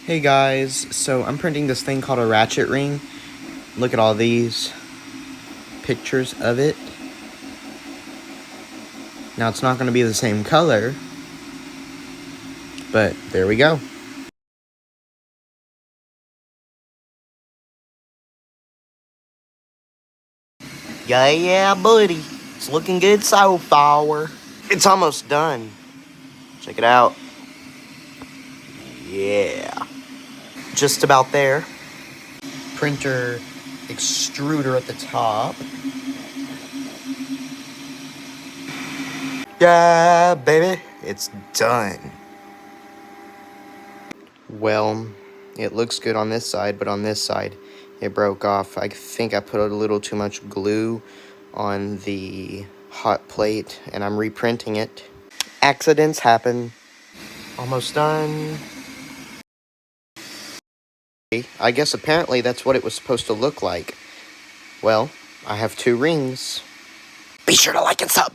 Hey guys, so I'm printing this thing called a ratchet ring. Look at all these pictures of it. Now it's not going to be the same color, but there we go. Yeah, buddy. It's looking good so far. It's almost done. Check it out. Yeah. Just about there. Printer extruder at the top. Yeah, baby. It's done. Well, it looks good on this side, but on this side, it broke off. I think I put a little too much glue on the hot plate, and I'm reprinting it. Accidents happen. Almost done. I guess apparently that's what it was supposed to look like. Well, I have 2 rings. Be sure to like and sub.